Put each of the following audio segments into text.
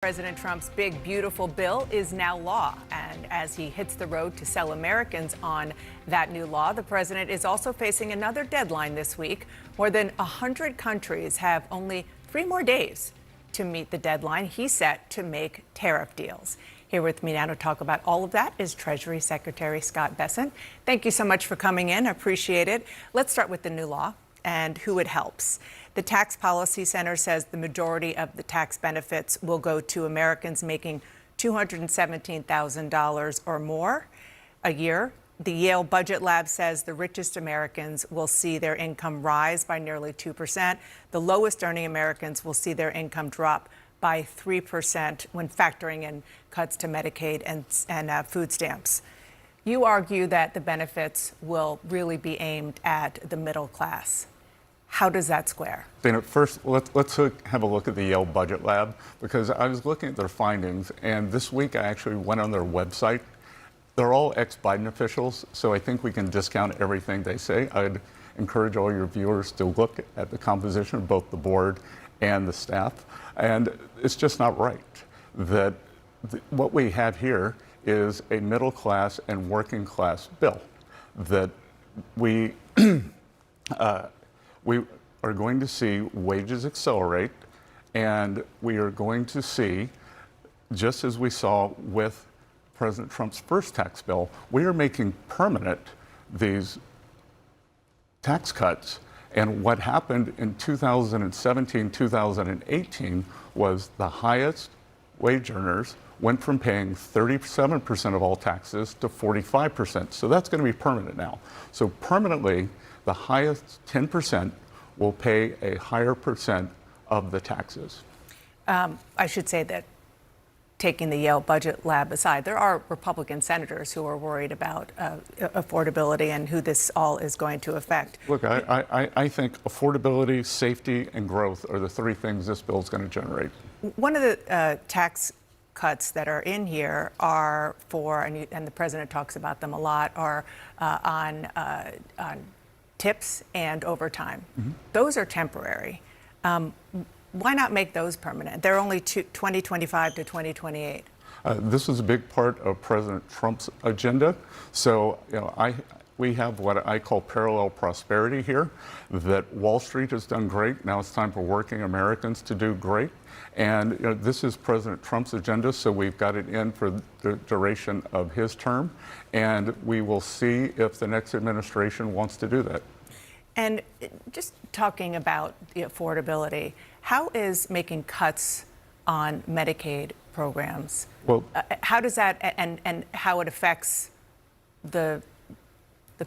President Trump's big, beautiful bill is now law. And as he hits the road to sell Americans on that new law, the president is also facing another deadline this week. More than 100 countries have only 3 more days to meet the deadline he set to make tariff deals. Here with me now to talk about all of that is Treasury Secretary Scott Bessent. Thank you so much for coming in. I appreciate it. Let's start with the new law and who it helps. The Tax Policy Center says the majority of the tax benefits will go to Americans making $217,000 or more a year. The Yale Budget Lab says the richest Americans will see their income rise by nearly 2%. The lowest earning Americans will see their income drop by 3% when factoring in cuts to Medicaid and food stamps. You argue that the benefits will really be aimed at the middle class. How does that square? Dana, first, let's have a look at the Yale Budget Lab, because I was looking at their findings, and this week I actually went on their website. They're all ex-Biden officials, so I think we can discount everything they say. I'd encourage all your viewers to look at the composition of both the board and the staff. And it's just not right that what we have here is a middle class and working class bill that we are going to see wages accelerate, and we are going to see, just as we saw with President Trump's first tax bill, we are making permanent these tax cuts. And what happened in 2017, 2018 was the highest wage earners went from paying 37% of all taxes to 45%. So that's going to be permanent now. So permanently, the highest 10% will pay a higher percent of the taxes. I should say that, taking the Yale Budget Lab aside, there are Republican senators who are worried about affordability and who this all is going to affect. Look, I think affordability, safety, and growth are the 3 things this bill is going to generate. One of the tax cuts that are in here are for, and the president talks about them a lot, are on tips and overtime. Mm-hmm. Those are temporary. Why not make those permanent? They're only 2025 to 2028. This is a big part of President Trump's agenda. So, we have what I call parallel prosperity here, that Wall Street has done great. Now it's time for working Americans to do great. And this is President Trump's agenda, so we've got it in for the duration of his term. And we will see if the next administration wants to do that. And just talking about the affordability, how is making cuts on Medicaid programs? Well, how does that, and how it affects the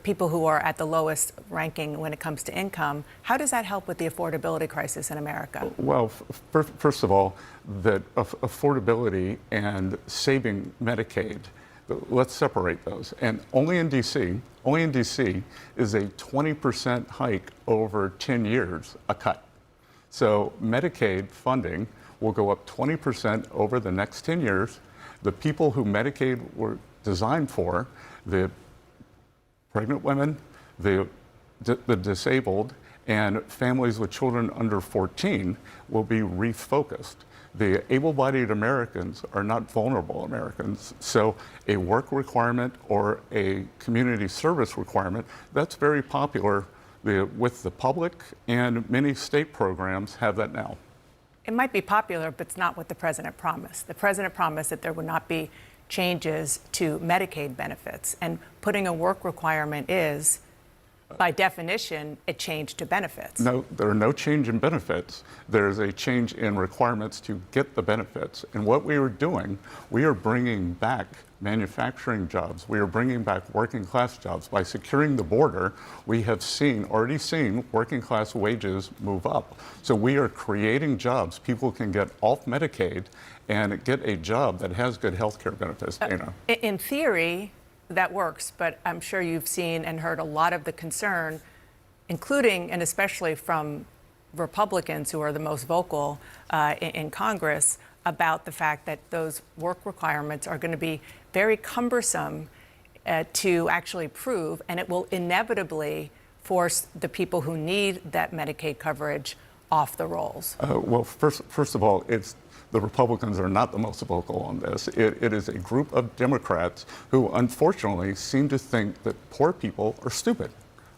people who are at the lowest ranking when it comes to income, how does that help with the affordability crisis in America? Well, first of all, that affordability and saving Medicaid, let's separate those. And only in DC is a 20% hike over 10 years, a cut. So Medicaid funding will go up 20% over the next 10 years. The people who Medicaid were designed for, the pregnant women, the disabled, and families with children under 14 will be refocused. The able-bodied Americans are not vulnerable Americans. So a work requirement or a community service requirement, that's very popular with the public, and many state programs have that now. It might be popular, but it's not what the president promised. The president promised that there would not be changes to Medicaid benefits, and putting a work requirement is, by definition, a change to benefits. No, there are no change in benefits. There's a change in requirements to get the benefits. And what we are doing, we are bringing back manufacturing jobs. We are bringing back working class jobs. By securing the border, we have already seen working class wages move up. So we are creating jobs. People can get off Medicaid and get a job that has good health care benefits. In theory, that works, but I'm sure you've seen and heard a lot of the concern, including and especially from Republicans who are the most vocal in Congress, about the fact that those work requirements are going to be very cumbersome to actually prove, and it will inevitably force the people who need that Medicaid coverage off the rolls? Well, first of all, it's the Republicans are not the most vocal on this. It is a group of Democrats who unfortunately seem to think that poor people are stupid.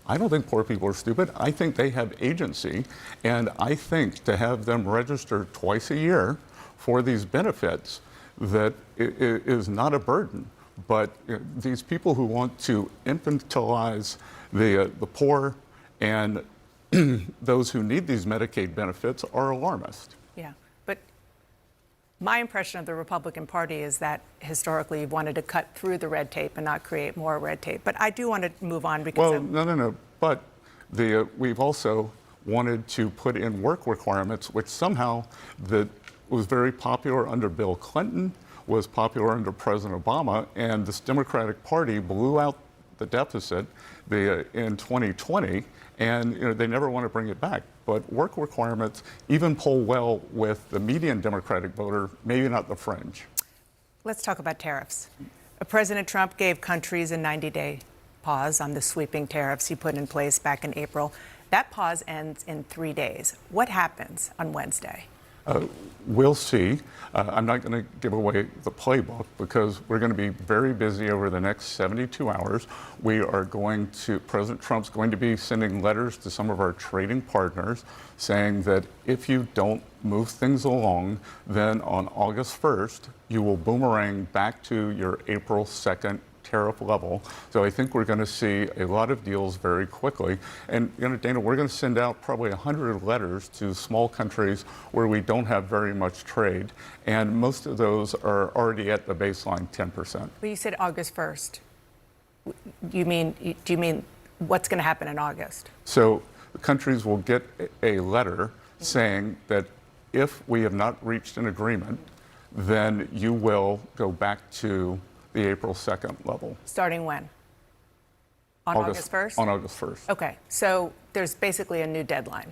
I don't think poor people are stupid. I think they have agency, and I think to have them register twice a year for these benefits, that it is not a burden. But these people who want to infantilize the poor and those who need these Medicaid benefits are alarmist. Yeah, but my impression of the Republican Party is that historically you've wanted to cut through the red tape and not create more red tape. But I do want to move on because no. But we've also wanted to put in work requirements, which somehow that was very popular under Bill Clinton, was popular under President Obama, and this Democratic Party blew out the deficit in 2020, and they never want to bring it back. But work requirements even poll well with the median Democratic voter, maybe not the fringe. Let's talk about tariffs. President Trump gave countries a 90-day pause on the sweeping tariffs he put in place back in April. That pause ends in 3 days. What happens on Wednesday? We'll see. I'm not going to give away the playbook because we're going to be very busy over the next 72 hours. President Trump's going to be sending letters to some of our trading partners saying that if you don't move things along, then on August 1st, you will boomerang back to your April 2nd tariff level. So I think we're going to see a lot of deals very quickly. And Dana, we're going to send out probably 100 letters to small countries where we don't have very much trade. And most of those are already at the baseline 10%. But you said August 1st. Do you mean what's going to happen in August? So the countries will get a letter saying that if we have not reached an agreement, then you will go back to the April 2nd level. Starting when? On August 1st? On August 1st. Okay, so there's basically a new deadline.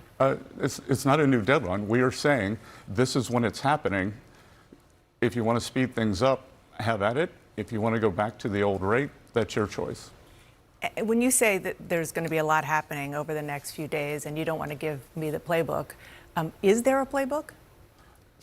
It's not a new deadline. We are saying this is when it's happening. If you want to speed things up, have at it. If you want to go back to the old rate, that's your choice. When you say that there's going to be a lot happening over the next few days and you don't want to give me the playbook, is there a playbook?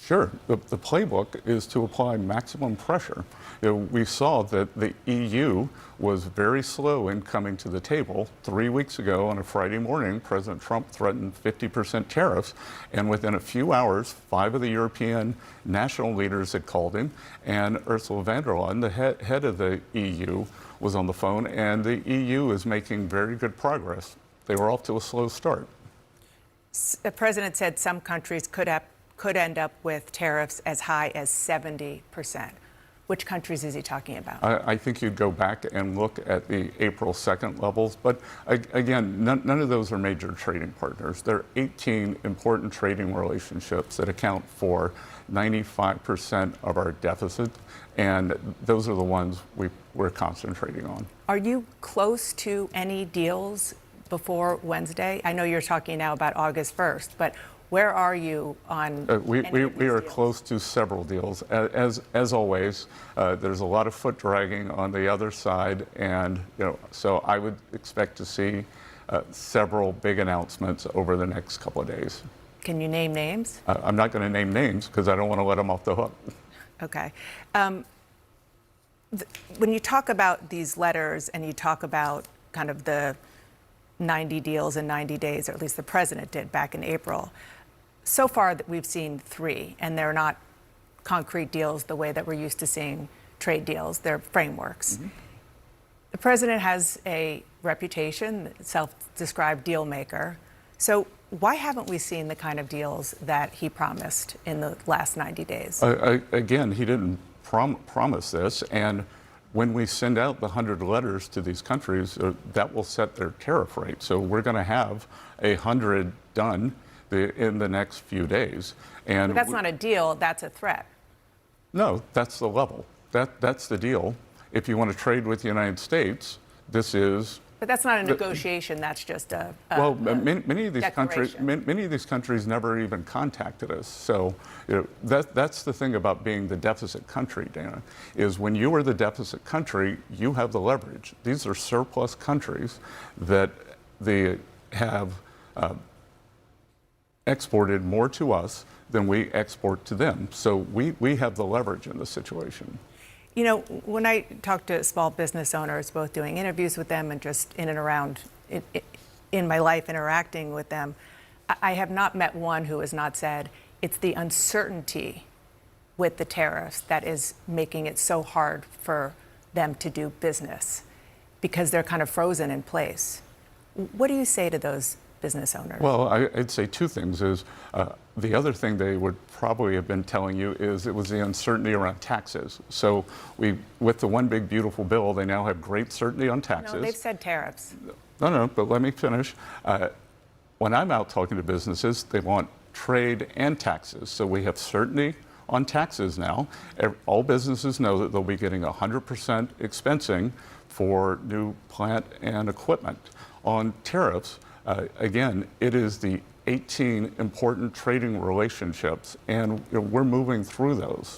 Sure. The playbook is to apply maximum pressure. We saw that the EU was very slow in coming to the table. 3 weeks ago on a Friday morning, President Trump threatened 50% tariffs, and within a few hours, 5 of the European national leaders had called him, and Ursula von der Leyen, the head of the EU, was on the phone, and the EU is making very good progress. They were off to a slow start. The president said some countries could end up with tariffs as high as 70%. Which countries is he talking about? I think you'd go back and look at the April 2nd levels. But again, none of those are major trading partners. There are 18 important trading relationships that account for 95% of our deficit. And those are the ones we're concentrating on. Are you close to any deals before Wednesday? I know you're talking now about August 1st, but where are you on we are close to several deals. As always, there's a lot of foot dragging on the other side, and so I would expect to see several big announcements over the next couple of days. Can you name names? I'm not going to name names because I don't want to let them off the hook. Okay. When you talk about these letters and you talk about kind of the 90 deals in 90 days, or at least the president did back in April, so far that we've seen 3, and they're not concrete deals the way that we're used to seeing trade deals. They're frameworks. Mm-hmm. The president has a reputation, self-described deal maker. So why haven't we seen the kind of deals that he promised in the last 90 days? Again, he didn't promise this, and when we send out the 100 letters to these countries, that will set their tariff rate. So we're going to have 100 done in the next few days. And but that's not a deal, that's a threat. No, that's the level. That's the deal. If you want to trade with the United States, this is. But that's not a negotiation. That's just a many of these countries never even contacted us. So that's the thing about being the deficit country, Dana, is when you are the deficit country, you have the leverage. These are surplus countries that they have exported more to us then we export to them. So we have the leverage in this situation. You know, when I talk to small business owners, both doing interviews with them and just in and around in my life interacting with them, I have not met one who has not said it's the uncertainty with the tariffs that is making it so hard for them to do business because they're kind of frozen in place. What do you say to those business owners? Well, I'd say two things. The other thing they would probably have been telling you is it was the uncertainty around taxes. So with the one big beautiful bill, they now have great certainty on taxes. No, they've said tariffs. No, but let me finish. When I'm out talking to businesses, they want trade and taxes. So we have certainty on taxes now. All businesses know that they'll be getting 100% expensing for new plant and equipment. On tariffs, again, it is the 18 important trading relationships, and we're moving through those.